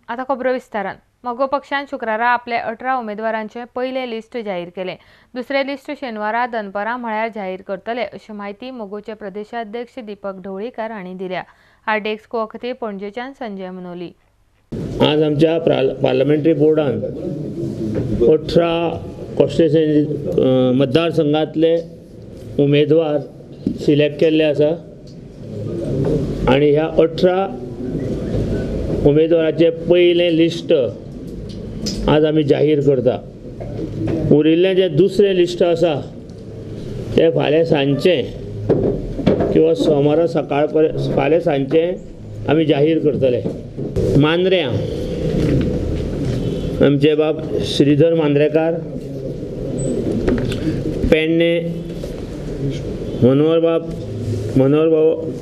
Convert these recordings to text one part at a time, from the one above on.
आता खबरो विस्तारान। मोगो पक्षान शुक्रारा आपले 18 उमेदवारांचे पहिले लिस्ट जाहीर केले। दुसरे लिस्ट शेनवारा दनपारां म्हळ्यार जाहीर करतले अशी माहिती मोगोचे प्रदेशाध्यक्ष दीपक ढवळीकर हांणी दिल्या। आर्ट एक्सपो खातीर पणजेच्यान संजय मनोली। आज आमच्या पार्लमेंटरी बोर्डान 18 कॉन्स्टिट्युएन्सी मतदारसंघातले उमेदवार सिलेक्ट केल्ले आसा आणि ह्या 18 उमेदवाराचे पहिले लिस्ट आज आमी जाहीर करता। उरिल्ले जे दुसरे लिस्ट आसा ते फाल्यां सांजचे किंवा सोमारा सकाळ फाल्यां सांजचे आमी जाहीर करतले। मांद्र्यां आमचे बाब श्रीधर मांद्रेकार, पेडणे मनोहर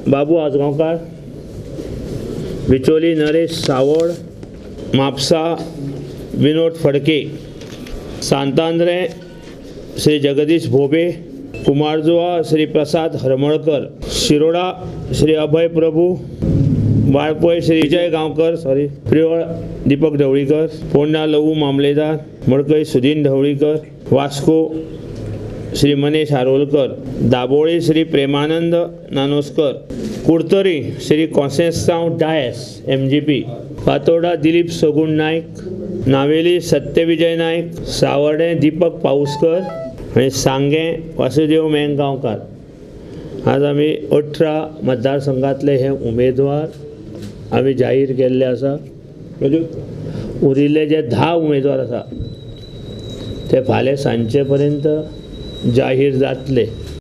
बाबू आजगांवकार, बिचोली नरेश सावड, म्हापसा विनोद फडके, सांतांद्रे श्री जगदीश भोबे, कुमारजुआ श्री प्रसाद हरमळकर, शिरोडा श्री अभय प्रभू, वाळपय श्री विजय गांवकर प्रिवळ दीपक ढवळीकर, फोंडा लवू मामलेदार, मडकय सुदीन ढवळीकर, वास्को श्री मनेश हारोलकर, दाबोळी श्री प्रेमानंद नानोस्कर, कुर्तरी श्री कॉन्सेसांव डायस MGP, फातोर्डा दिलीप सगुण नायक, नावेली सत्यविजय नायक, सावर्डे दीपक पाऊसकर आणि सांगे वासुदेव मेंगांवकार। आज आमी 18 मतदारसंघातले हे उमेदवार आमी जाहीर केल्ले आसा। उरिल्ले जे 10 उमेदवार आसा ते फाल्यां सांजचे पर्यंत जाहीर जातले।